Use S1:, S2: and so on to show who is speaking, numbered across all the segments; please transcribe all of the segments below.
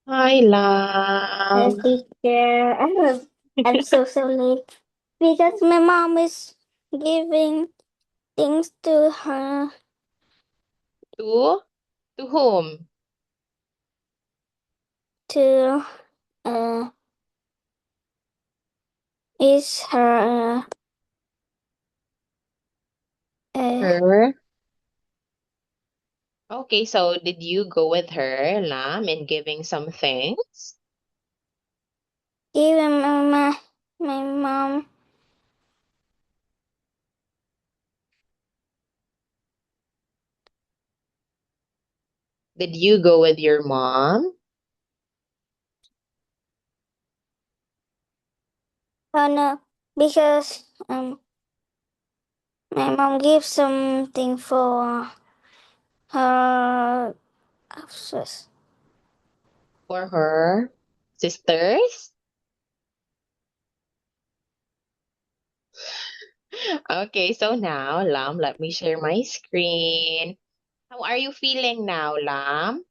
S1: Hi, Lam.
S2: Teacher. I'm so late because my mom is giving things to her
S1: To? To whom?
S2: to uh is her uh
S1: Her. Okay, so did you go with her, Lam, in giving some things?
S2: giving my mom.
S1: Did you go with your mom?
S2: Oh no, because my mom gives something for her abscess.
S1: For her sisters? Okay, so now, Lam, let me share my screen. How are you feeling now, Lam?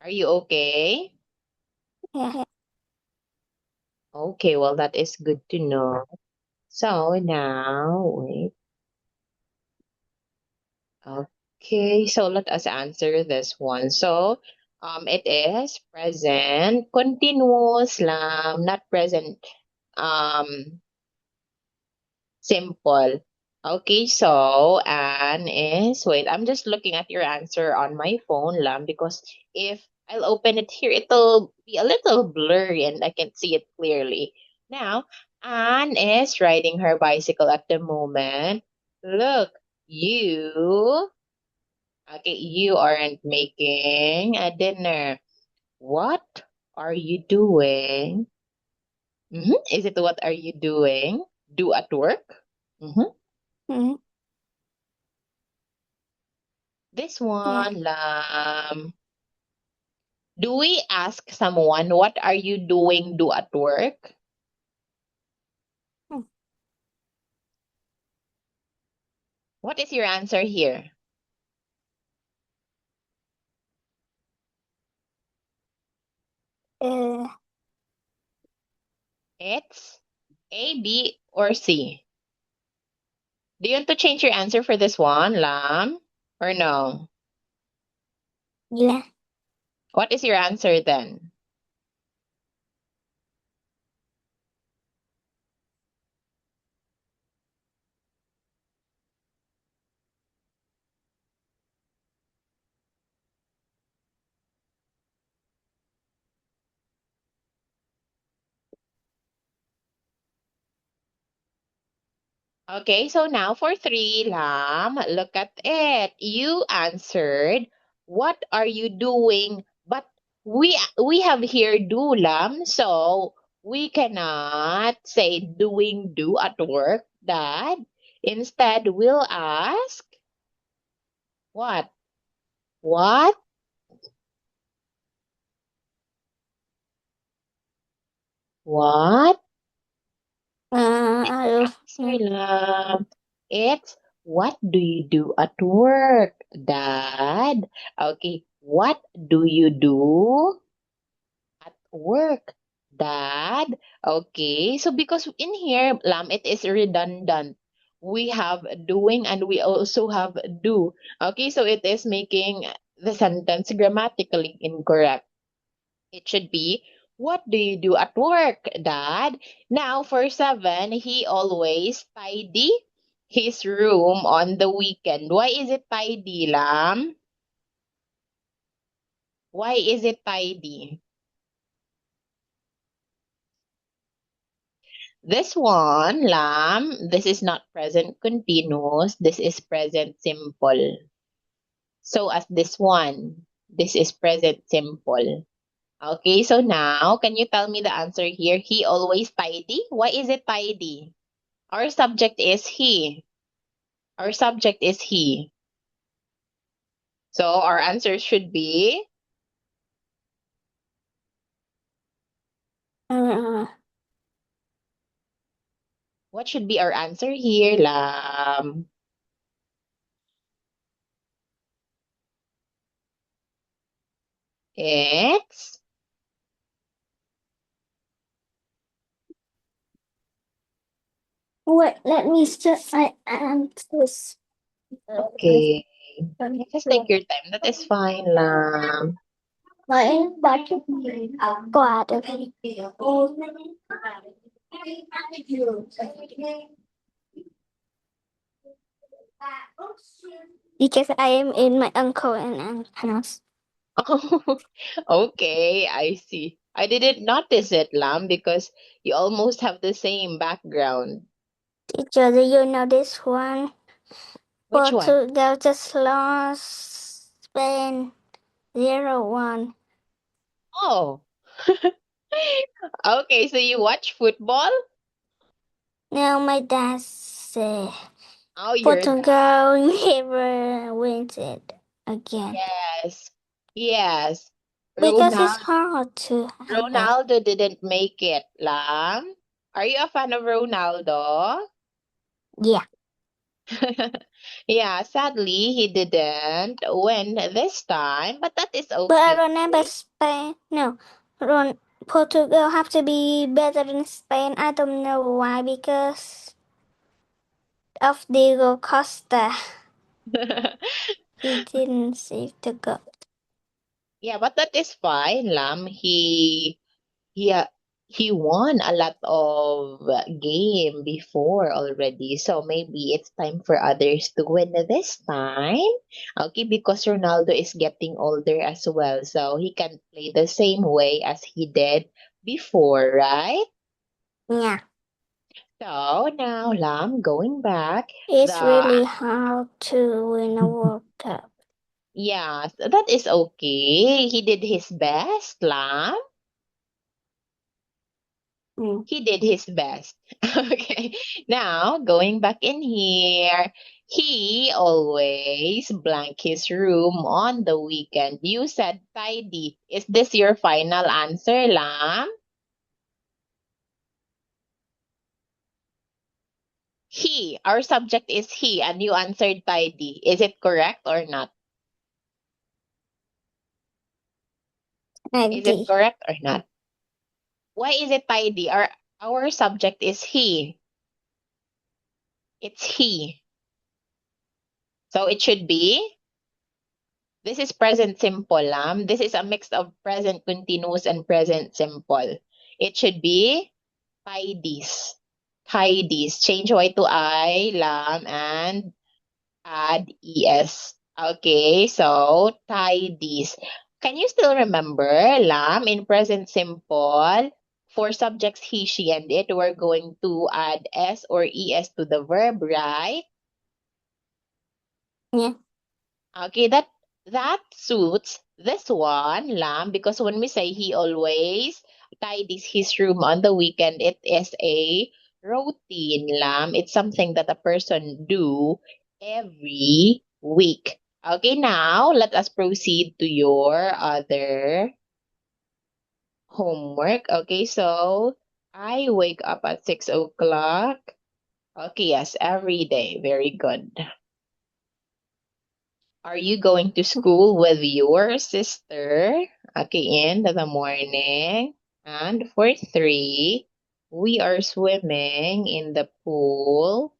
S1: Are you okay?
S2: Yeah.
S1: Okay, well, that is good to know. So now, wait. Okay, so let us answer this one. So, it is present continuous lang, not present simple. Okay, so Anne is wait, I'm just looking at your answer on my phone lang because if I'll open it here, it'll be a little blurry and I can't see it clearly. Now, Anne is riding her bicycle at the moment. Look, you Okay, you aren't making a dinner. What are you doing? Is it what are you doing? Do at work? hmm
S2: Mm,
S1: This
S2: yeah.
S1: one, do we ask someone, what are you doing, do at work?
S2: Mm.
S1: What is your answer here?
S2: Uh,
S1: It's A, B, or C. Do you want to change your answer for this one, Lam? Or no?
S2: yeah.
S1: What is your answer then? Okay, so now for three, Lam, look at it. You answered, what are you doing? But we have here do, Lam, so we cannot say doing do at work, Dad. Instead, we'll ask, what? What? What?
S2: I
S1: Answer, Lam. It's what do you do at work, Dad? Okay, what do you do at work, Dad? Okay, so because in here, Lam, it is redundant. We have doing and we also have do. Okay, so it is making the sentence grammatically incorrect. It should be, what do you do at work, Dad? Now, for seven, he always tidy his room on the weekend. Why is it tidy, Lam? Why is it tidy? This one, Lam, this is not present continuous. This is present simple. So as this one, this is present simple. Okay, so now, can you tell me the answer here? He always tidy? Why is it tidy? Our subject is he. Our subject is he. So our answer should be,
S2: uh,
S1: what should be our answer here, Lam? It's
S2: Wait, let me just. I am this.
S1: okay. You just take your time. That is fine lang.
S2: My button. Go ahead. Because I am in my uncle and aunt house.
S1: Oh, okay, I see. I didn't notice it, Lam, because you almost have the same background.
S2: Teacher, do you know this one?
S1: Which one?
S2: Portugal just lost Spain 0-1.
S1: Oh, okay, so you watch football?
S2: Now my dad said
S1: Oh, your dad.
S2: Portugal never wins it again.
S1: Yes. Yes.
S2: Because it's
S1: Ronaldo,
S2: hard to handle.
S1: Ronaldo didn't make it, Lam. Are you a fan of Ronaldo?
S2: Yeah.
S1: Yeah, sadly, he didn't win this time, but that is
S2: But I
S1: okay.
S2: remember Spain. No, Portugal have to be better than Spain. I don't know why. Because of Diego Costa. He didn't save the goal.
S1: Yeah, but that is fine, Lam. He uh, he won a lot of game before already, so maybe it's time for others to win this time. Okay, because Ronaldo is getting older as well, so he can play the same way as he did before, right?
S2: Yeah.
S1: So now, Lam, going back,
S2: It's
S1: the
S2: really hard to win a World Cup.
S1: yeah, that is okay. He did his best, Lam.
S2: Mm.
S1: He did his best. Okay. Now, going back in here, he always blank his room on the weekend. You said tidy. Is this your final answer, Lam? He. Our subject is he, and you answered tidy. Is it correct or not? Is it
S2: ID.
S1: correct or not? Why is it tidy? Our subject is he. It's he. So it should be. This is present simple, Lam. This is a mix of present continuous and present simple. It should be tidies. Tidies. Change Y to I, Lam, and add ES. Okay, so tidies. Can you still remember, Lam, in present simple, for subjects he, she, and it, we're going to add S or ES to the verb, right?
S2: Yeah.
S1: Okay, that suits this one, Lam, because when we say he always tidies his room on the weekend, it is a routine, Lam. It's something that a person do every week. Okay, now let us proceed to your other homework. Okay, so I wake up at 6 o'clock. Okay, yes, every day. Very good. Are you going to school with your sister? Okay, in the morning. And for 3, we are swimming in the pool.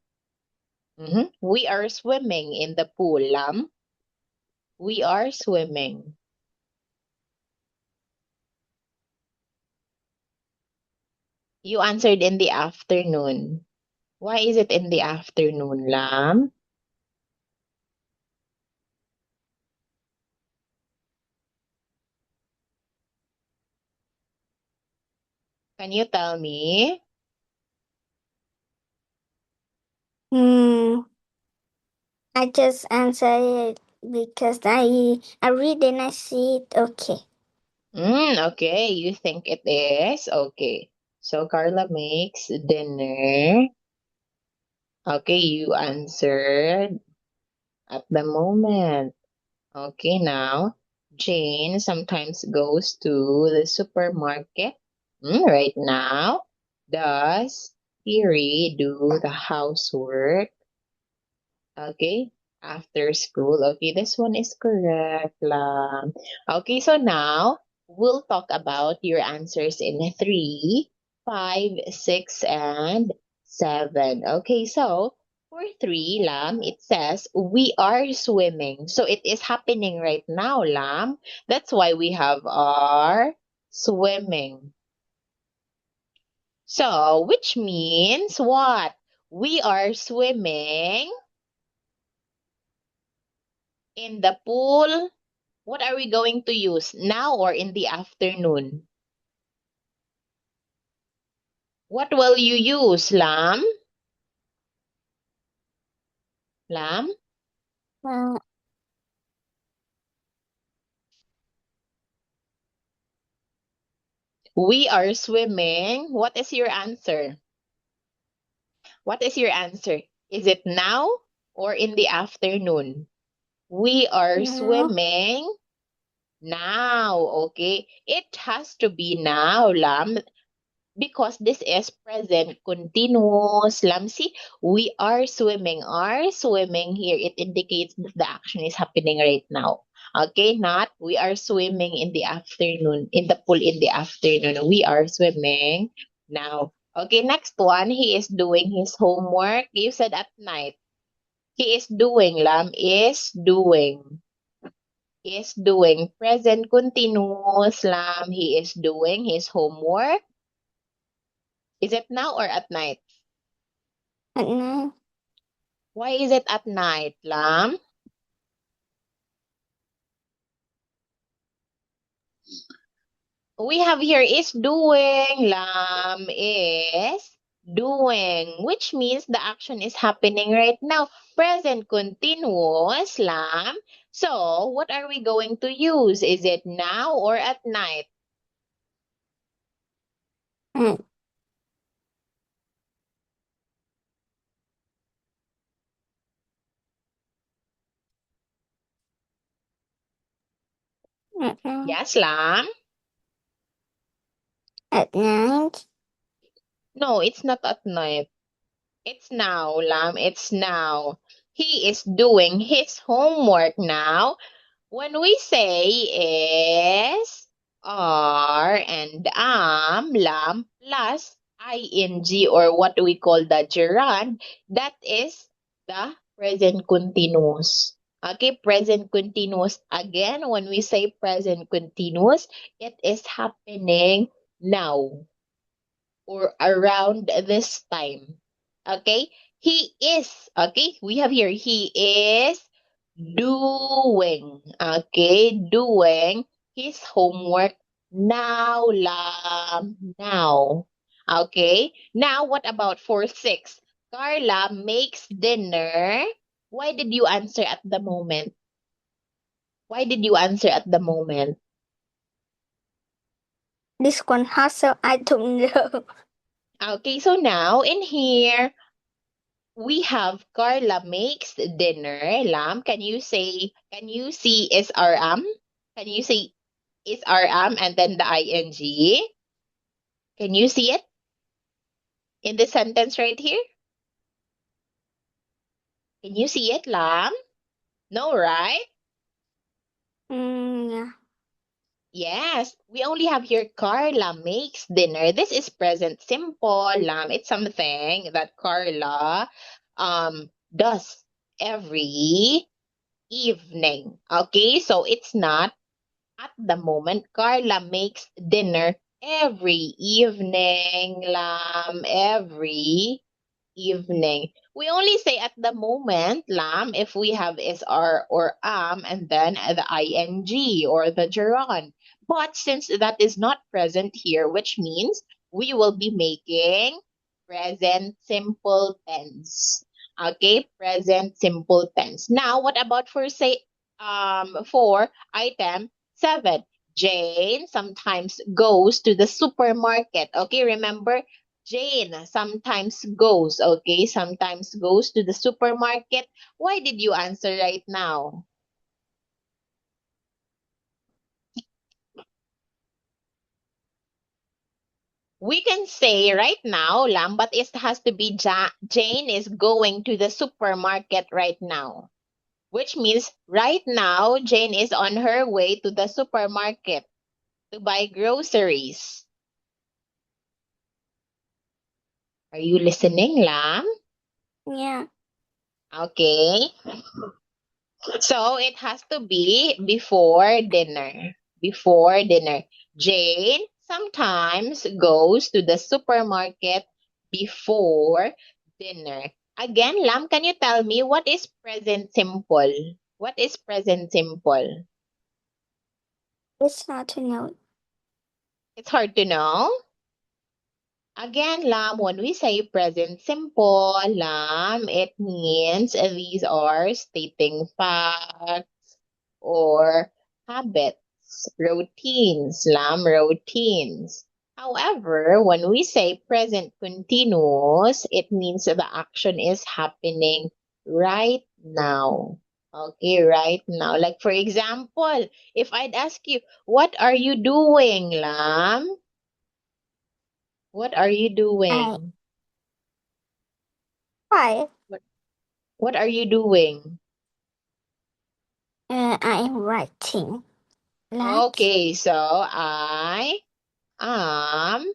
S1: We are swimming in the pool, Lam. We are swimming. You answered in the afternoon. Why is it in the afternoon, Lam? Can you tell me?
S2: Hmm. I just answer it because I read and I see it. Okay.
S1: Okay, you think it is? Okay. So Carla makes dinner. Okay, you answered at the moment. Okay, now Jane sometimes goes to the supermarket. Right now, does Siri do the housework? Okay, After school. Okay, this one is correct, Lam. Okay, so now we'll talk about your answers in 3, 5, 6, and 7. Okay, so for 3, Lam, it says we are swimming. So it is happening right now, Lam. That's why we have our swimming. So, which means what? We are swimming in the pool. What are we going to use? Now or in the afternoon? What will you use, Lam? Lam?
S2: Uh,
S1: We are swimming. What is your answer? What is your answer? Is it now or in the afternoon? We are
S2: no.
S1: swimming now. Okay. It has to be now, Lam. Because this is present continuous. Lamsi, we are swimming. Are swimming here, it indicates that the action is happening right now. Okay, not we are swimming in the afternoon, in the pool in the afternoon. We are swimming now. Okay, next one, he is doing his homework. You said at night. He is doing, Lam, is doing. Present continuous, Lam. He is doing his homework. Is it now or at night?
S2: At night.
S1: Why is it at night, Lam? We have here is doing, Lam is doing, which means the action is happening right now. Present continuous, Lam. So, what are we going to use? Is it now or at night?
S2: At, at night.
S1: Yes, Lam?
S2: At night.
S1: No, it's not at night. It's now, Lam. It's now. He is doing his homework now. When we say is, are, and lam, plus ing or what we call the gerund, that is the present continuous. Okay, present continuous. Again, when we say present continuous, it is happening now or around this time. Okay? He is, okay? We have here, he is doing, okay? Doing his homework now, now. Okay? Now, what about for 6? Carla makes dinner. Why did you answer at the moment? Why did you answer at the moment?
S2: This one hustle. I don't know.
S1: Okay, so now in here, we have Carla makes dinner. Lam, can you see is RM? Can you say is RM and then the ing? Can you see it in the sentence right here? Can you see it, Lam? No, right?
S2: Yeah.
S1: Yes, we only have here Carla makes dinner. This is present simple, Lam. It's something that Carla does every evening. Okay, so it's not at the moment. Carla makes dinner every evening, Lam, every evening. We only say at the moment, Lam, if we have is are or and then the ing or the gerund. But since that is not present here, which means we will be making present simple tense. Okay, present simple tense. Now, what about for say for item 7? Jane sometimes goes to the supermarket. Okay, remember Jane sometimes goes, okay? Sometimes goes to the supermarket. Why did you answer right now? We can say right now, Lam, but it has to be Jane is going to the supermarket right now. which means right now Jane is on her way to the supermarket to buy groceries. Are you listening, Lam?
S2: Yeah.
S1: Okay. So it has to be before dinner. Before dinner. Jane sometimes goes to the supermarket before dinner. Again, Lam, can you tell me what is present simple? What is present simple?
S2: It's hard to know.
S1: It's hard to know. Again, Lam, when we say present simple, Lam, it means these are stating facts or habits, routines, Lam, routines. However, when we say present continuous, it means that the action is happening right now. Okay, right now. Like for example, if I'd ask you, what are you doing, Lam? What are you
S2: I
S1: doing?
S2: Why?
S1: What, what are you doing?
S2: I am writing. Like,
S1: Okay, so I am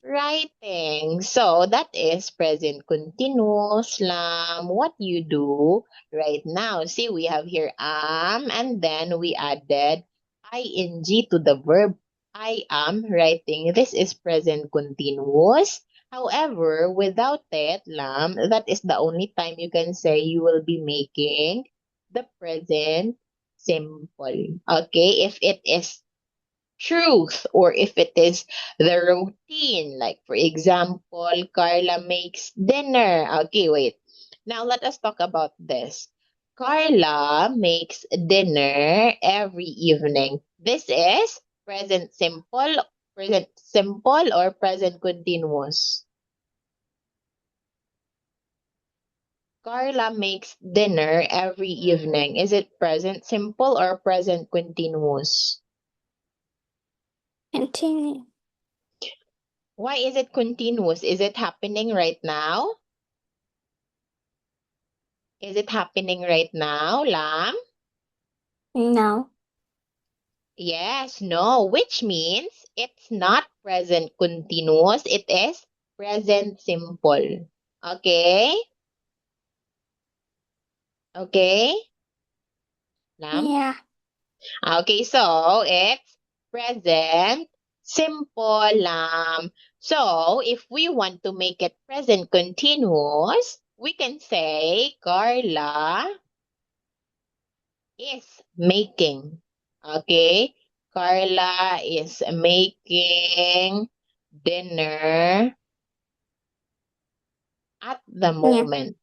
S1: writing. So that is present continuous, Lam. What you do right now. See, we have here am, and then we added ing to the verb. I am writing. This is present continuous. However, without it, Lam, that is the only time you can say you will be making the present simple. Okay, if it is truth or if it is the routine. Like, for example, Carla makes dinner. Okay, wait. Now, let us talk about this. Carla makes dinner every evening. This is present simple or present continuous. Carla makes dinner every evening. Is it present simple or present continuous?
S2: continue.
S1: Why is it continuous? Is it happening right now? Is it happening right now, Lam?
S2: No.
S1: Yes, no, which means it's not present continuous, it is present simple. Okay? Okay, Lam?
S2: Yeah.
S1: Okay, so it's present simple, Lam. So if we want to make it present continuous, we can say Carla is making. Okay? Carla is making dinner at the
S2: Yeah.
S1: moment.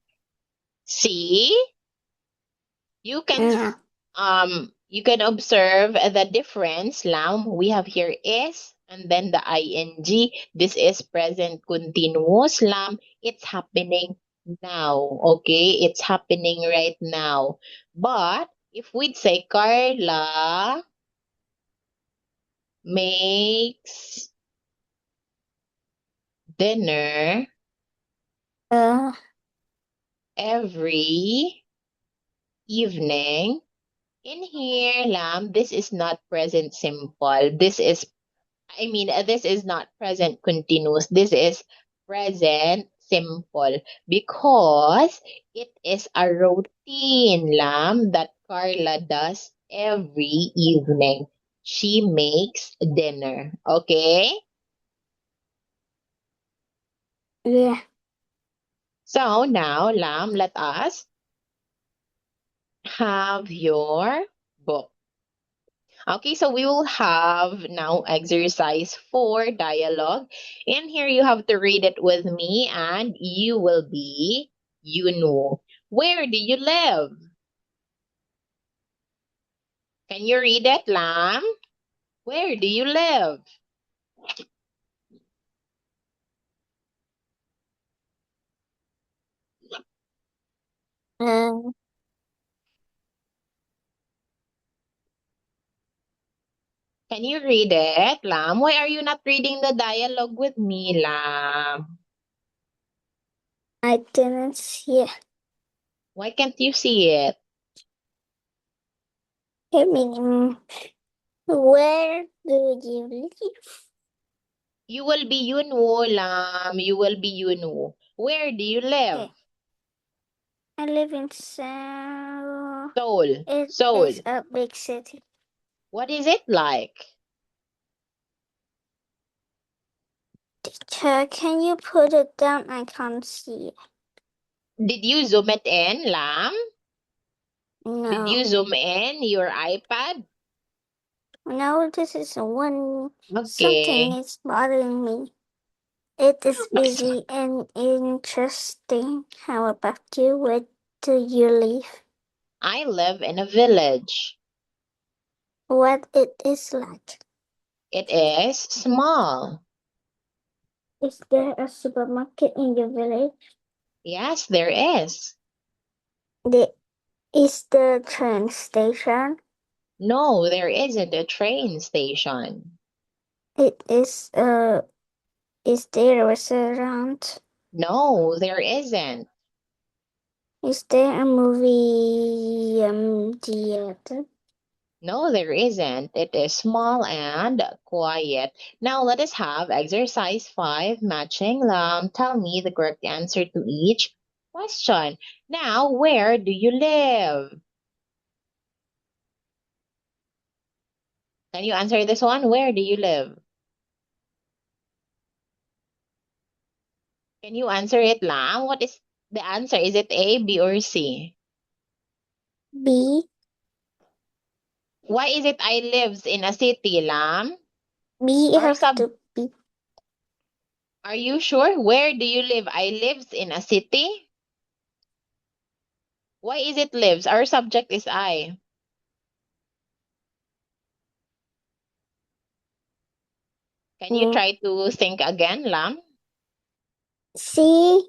S1: See? You can
S2: Yeah.
S1: you can observe the difference. Now we have here is and then the ing. This is present continuous. Lam, it's happening now. Okay? It's happening right now. But if we'd say Carla makes dinner
S2: Uh,
S1: every evening. In here, Lam, this is not present simple. This is not present continuous. This is present simple because it is a routine, Lam, that Carla does every evening. She makes dinner. Okay?
S2: yeah.
S1: So now, Lam, let us have your book. Okay, so we will have now exercise 4 dialogue. In here, you have to read it with me and you will be Yunu. Where do you live? Can you read it, Lam? Where do you live?
S2: Uh,
S1: Can you read it, Lam? Why are you not reading the dialogue with me, Lam?
S2: I didn't see it.
S1: Why can't you see it?
S2: I mean, where do you live?
S1: You will be Yunwoo, Lam. You will be Yunwoo. Where do you live?
S2: Okay. I live in Seoul.
S1: Seoul.
S2: It
S1: Seoul.
S2: is a big city.
S1: What is it like?
S2: Teacher, can you put it down? I can't see it.
S1: Did you zoom it in, Lam? Did you
S2: No.
S1: zoom in your iPad?
S2: No, this is one. Something
S1: Okay.
S2: is bothering me. It is busy and interesting. How about you? Where do you live?
S1: I live in a village.
S2: What it is like?
S1: It is small.
S2: Is there a supermarket in your village?
S1: Yes, there is.
S2: Is the train station?
S1: No, there isn't a train station.
S2: It is there a restaurant?
S1: No, there isn't.
S2: Is there a movie theater?
S1: No, there isn't. It is small and quiet. Now let us have exercise 5 matching. Tell me the correct answer to each question. Now, where do you live? Can you answer this one? Where do you live? Can you answer it, Lam? What is the answer? Is it A, B, or C?
S2: B.
S1: Why is it I lives in a city, Lam?
S2: B
S1: Or
S2: have
S1: sub
S2: to be.
S1: Are you sure? Where do you live? I lives in a city? Why is it lives? Our subject is I. Can you
S2: Mm.
S1: try to think again, Lam?
S2: C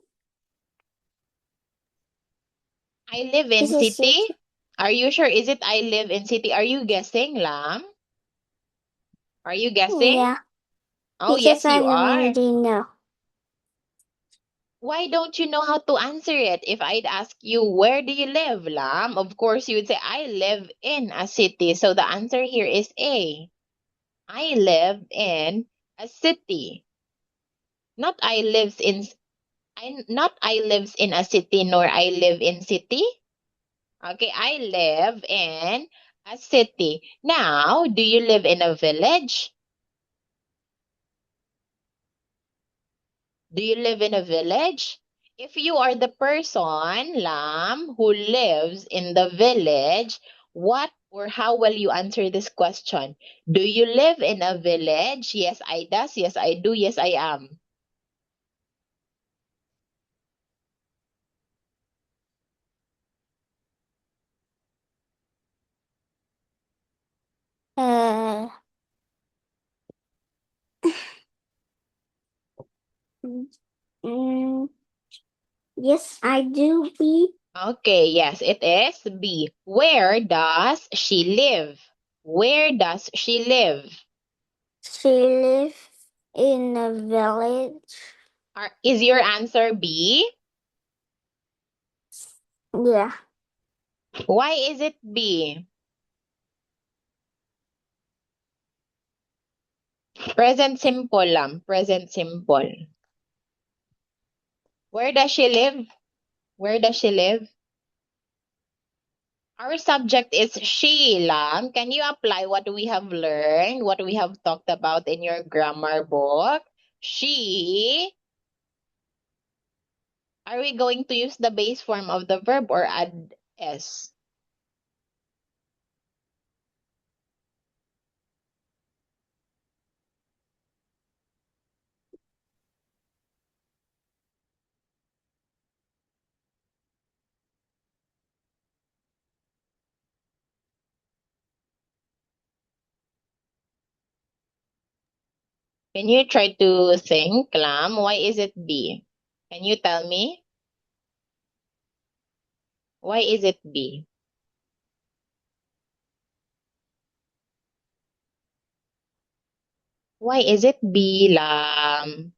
S1: I live in
S2: is a
S1: city?
S2: city.
S1: Are you sure? Is it I live in city? Are you guessing, Lam? Are you guessing?
S2: Yeah,
S1: Oh,
S2: because
S1: yes,
S2: I
S1: you are.
S2: already know.
S1: Why don't you know how to answer it? If I'd ask you, where do you live, Lam? Of course, you would say, I live in a city. So the answer here is A. I live in a city. Not I lives in not I lives in a city nor I live in city. Okay, I live in a city. Now, do you live in a village? Do you live in a village? If you are the person, Lam, who lives in the village, what or how will you answer this question? Do you live in a village? Yes, I does. Yes, I do. Yes, I am.
S2: Uh, mm, yes, I do. B.
S1: Okay, yes, it is B. Where does she live? Where does she live?
S2: She lives in a village.
S1: Is your answer B?
S2: Yeah.
S1: Why is it B? Present simple, present simple. Where does she live? Where does she live? Our subject is she, Lam. Can you apply what we have learned, what we have talked about in your grammar book? She. Are we going to use the base form of the verb or add S? Can you try to think, Lam? Why is it B? Can you tell me? Why is it B? Why is it B, Lam?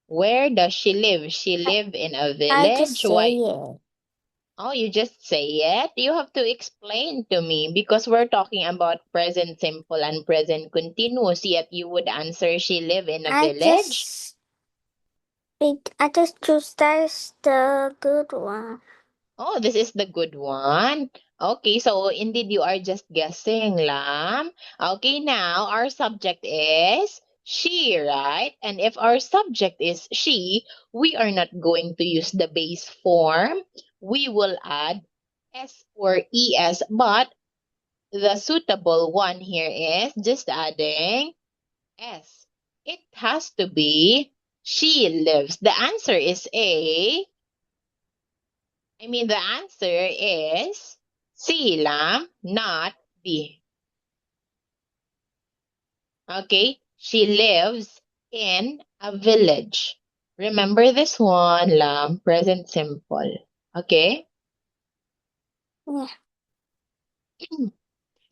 S1: Where does she live? She
S2: I,
S1: live in a
S2: I just
S1: village?
S2: say
S1: Why?
S2: it.
S1: Oh, you just say it? You have to explain to me because we're talking about present simple and present continuous, yet you would answer she live in a
S2: I
S1: village?
S2: just choose that's the good one.
S1: Oh, this is the good one. Okay, so indeed you are just guessing, Lam. Okay, now our subject is she, right? And if our subject is she, we are not going to use the base form. We will add S or ES, but the suitable one here is just adding S. It has to be she lives. The answer is A. The answer is C, Lam, not B. Okay, she lives in a village. Remember this one, Lam, present simple. Okay?
S2: Yeah.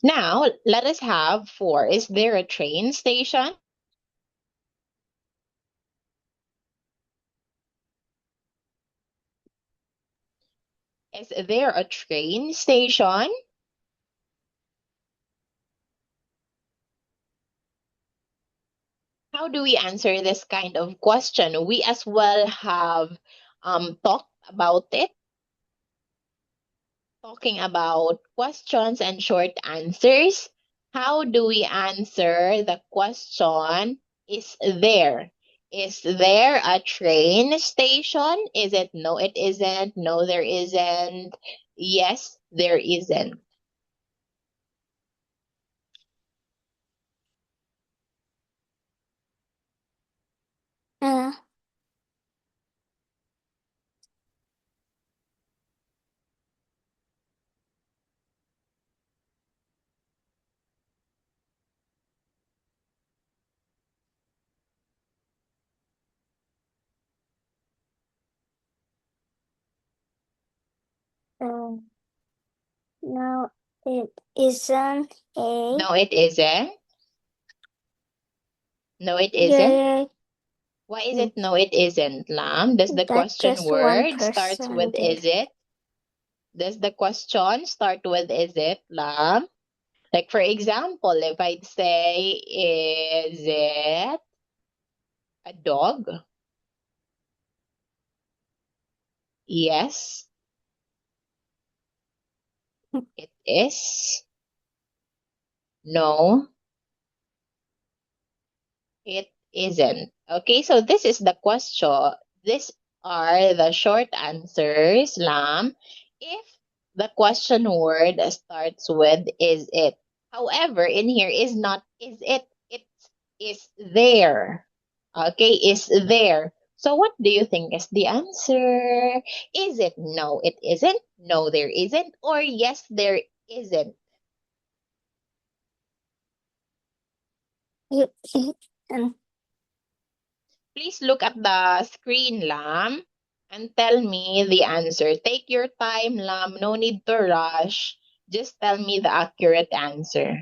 S1: Now, let us have 4. Is there a train station? Is there a train station? How do we answer this kind of question? We as well have talked about it, talking about questions and short answers. How do we answer the question, is there? Is there a train station? Is it no, it isn't? No, there isn't. Yes, there isn't.
S2: Uh, uh, no, it isn't a.
S1: No, it isn't. No, it isn't.
S2: There,
S1: Why is it no, it isn't, Lam? Does the
S2: that
S1: question
S2: just one
S1: word starts
S2: person
S1: with
S2: did.
S1: is it? Does the question start with is it, Lam? Like, for example, if I'd say, is it a dog? Yes, it is. No, it isn't. Okay, so this is the question. These are the short answers, Lam. If the question word starts with is it. However, in here is not is it, it is there. Okay, is there. So what do you think is the answer? Is it no, it isn't? No, there isn't? Or yes, there isn't?
S2: You, and
S1: Please look at the screen, Lam, and tell me the answer. Take your time, Lam. No need to rush. Just tell me the accurate answer.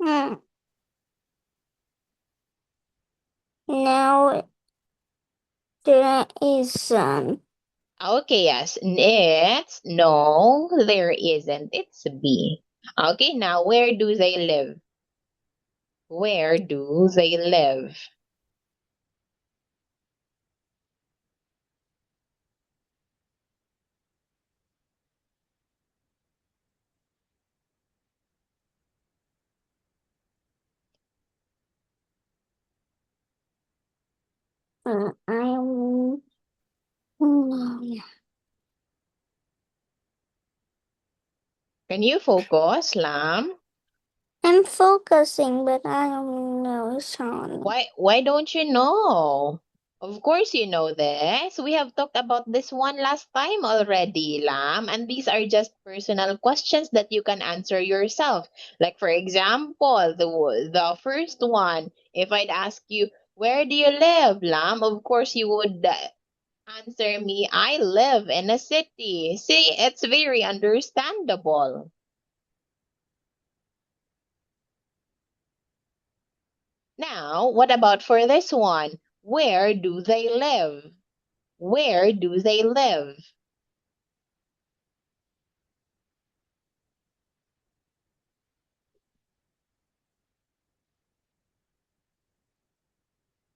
S2: mm, no, there isn't.
S1: Okay, yes. It's no, there isn't. It's B. Okay, now where do they live? Where do they live?
S2: I'm. Mm,
S1: Can you focus, Lam?
S2: I'm focusing, but I don't know, Sean.
S1: Why don't you know? Of course you know this. We have talked about this one last time already, Lam, and these are just personal questions that you can answer yourself. Like for example, the first one, if I'd ask you, where do you live, Lam? Of course you would answer me, I live in a city. See, it's very understandable. Now, what about for this one? Where do they live? Where do they live?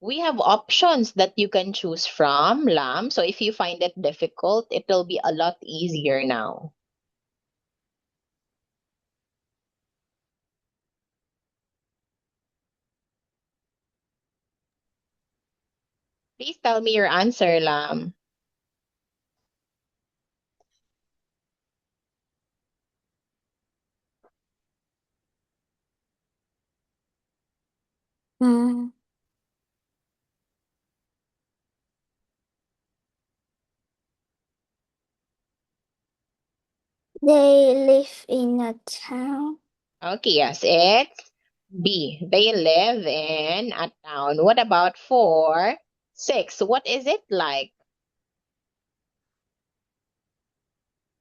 S1: We have options that you can choose from, Lam. So if you find it difficult, it will be a lot easier now. Please tell me your answer, Lam.
S2: Mm. They live in a town.
S1: Okay, yes, it's B. They live in a town. What about 4? 6. What is it like?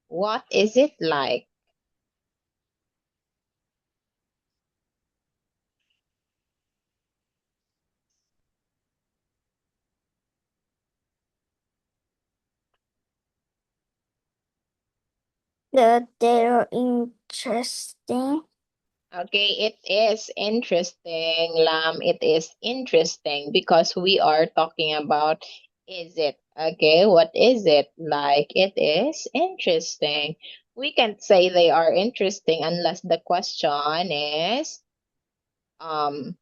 S1: What is it like?
S2: They're interesting.
S1: Okay, it is interesting, Lam. It is interesting because we are talking about is it. Okay, what is it like? It is interesting. We can't say they are interesting unless the question is um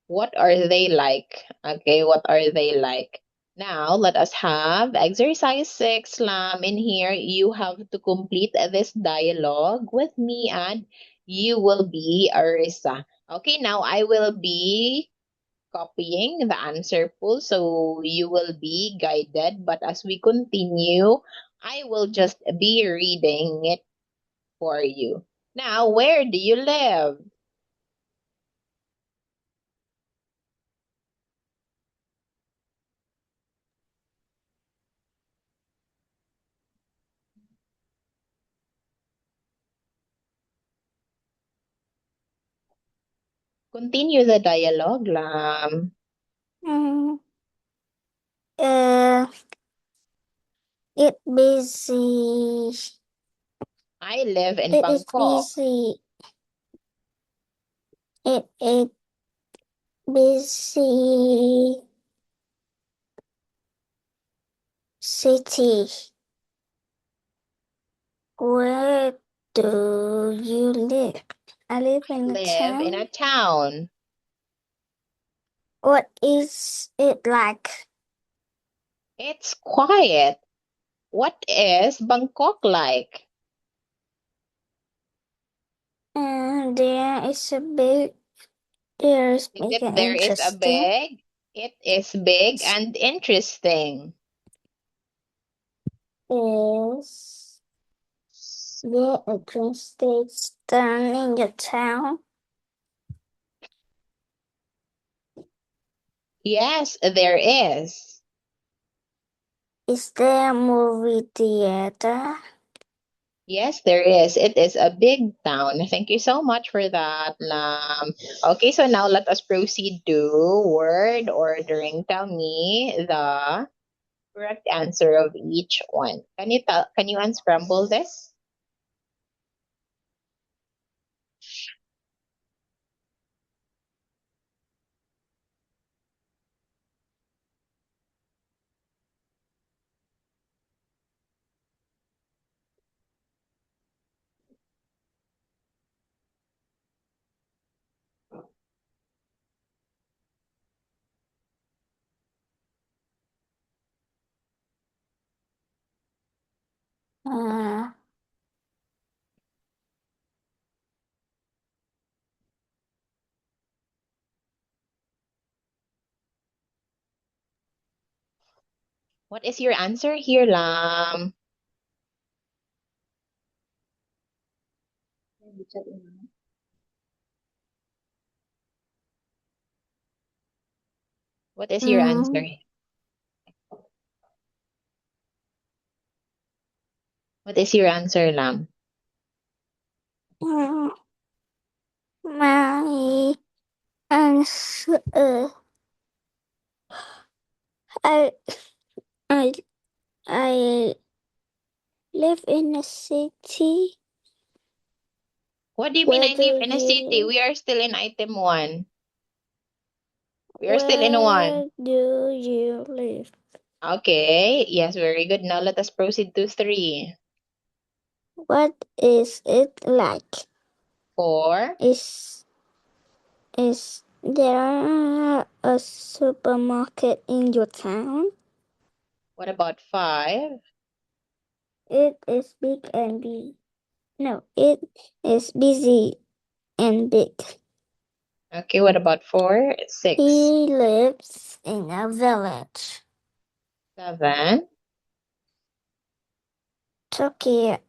S1: what are they like? Okay, what are they like? Now, let us have exercise 6, Lam. In here, you have to complete this dialogue with me and you will be Arisa. Okay, now I will be copying the answer pool so you will be guided. But as we continue, I will just be reading it for you. Now, where do you live? Continue the dialogue, Lam.
S2: Mm. Uh, it busy.
S1: I live in
S2: It is
S1: Bangkok.
S2: busy. It busy city. Where do you live? I live in a
S1: Live in a
S2: town.
S1: town.
S2: What is it like?
S1: It's quiet. What is Bangkok like?
S2: And there's
S1: Is
S2: big
S1: it
S2: and
S1: there is a
S2: interesting.
S1: big? It is big and interesting.
S2: Is there a train station in your town?
S1: Yes, there is.
S2: Is there a movie theater?
S1: Yes, there is. It is a big town. Thank you so much for that, Lam. Okay, so now let us proceed to word ordering. Tell me the correct answer of each one. Can you unscramble this?
S2: Uh,
S1: What is your answer here, Lam? What is your answer?
S2: mm,
S1: What is your answer, Lam?
S2: mm, my answer. I I I live in a city.
S1: What do you mean
S2: Where
S1: I live
S2: do
S1: in a
S2: you
S1: city?
S2: live?
S1: We are still in item 1. We are still in 1.
S2: Where do you live?
S1: Okay, yes, very good. Now let us proceed to 3.
S2: What is it like?
S1: 4.
S2: Is there a supermarket in your town?
S1: What about 5?
S2: It is big and big. No, it is busy and big.
S1: Okay, what about 4? 6.
S2: He lives in a village.
S1: 7.
S2: Tokyo.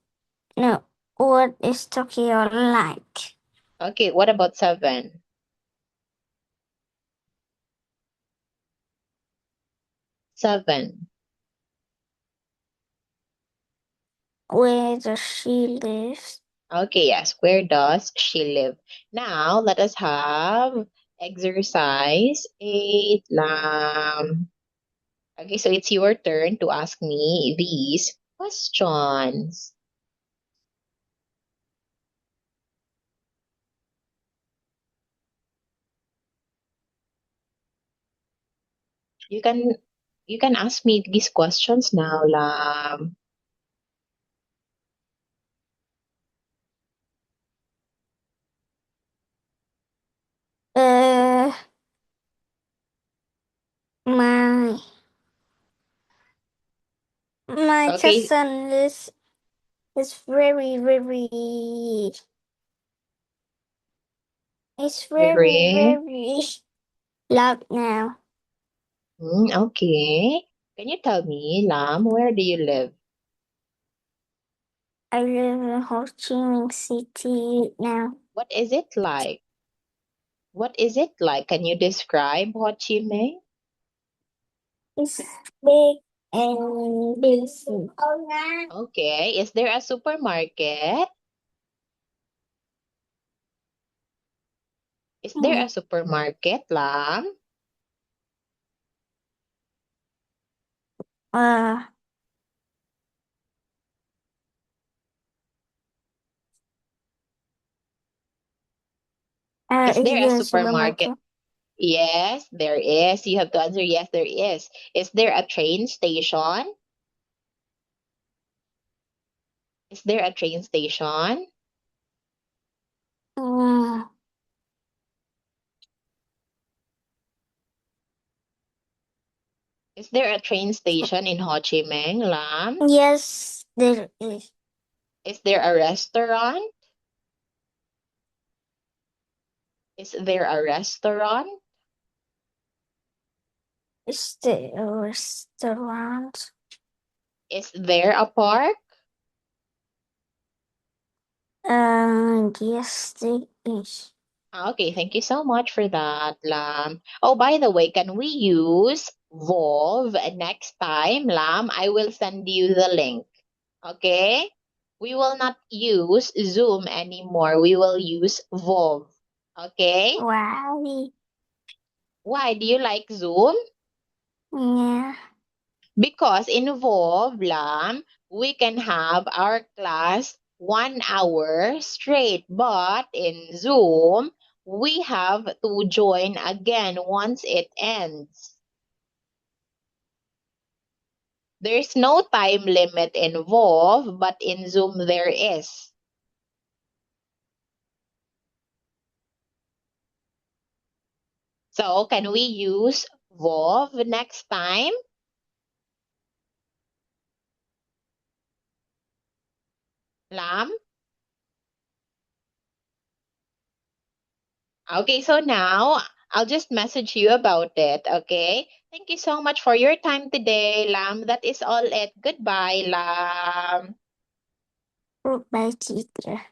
S2: No, what is Tokyo like?
S1: Okay, what about 7? 7.
S2: Where does she live?
S1: Okay, yes, where does she live? Now let us have exercise 8. Okay, so it's your turn to ask me these questions. You can ask me these questions now, Lam.
S2: My
S1: Okay,
S2: cousin is very
S1: very.
S2: loud now.
S1: Okay. Can you tell me, Lam, where do you live?
S2: I live in Ho Chi Minh City now.
S1: What is it like? What is it like? Can you describe Ho Chi Minh?
S2: It's big and busy.
S1: Okay. Is there a supermarket? Is there a supermarket, Lam?
S2: Uh,
S1: Is
S2: is
S1: there a
S2: there a
S1: supermarket?
S2: supermarket?
S1: Yes, there is. You have to answer yes, there is. Is there a train station? Is there a train station?
S2: Uh,
S1: Is there a train station in Ho Chi Minh, Lam?
S2: yes, there is.
S1: Is there a restaurant? Is there a restaurant?
S2: Is there a restaurant?
S1: Is there a park?
S2: Yes, there is.
S1: Okay, thank you so much for that, Lam. Oh, by the way, can we use Volve next time, Lam? I will send you the link. Okay? We will not use Zoom anymore. We will use Volve. Okay?
S2: Why?
S1: Why do you like Zoom?
S2: Yeah.
S1: Because in Volve, Lam, we can have our class 1 hour straight. But in Zoom, we have to join again once it ends. There's no time limit involved, but in Zoom there is. So can we use Volve next time? Lam? Okay, so now I'll just message you about it, okay? Thank you so much for your time today, Lam. That is all it. Goodbye, Lam.
S2: Goodbye, teacher.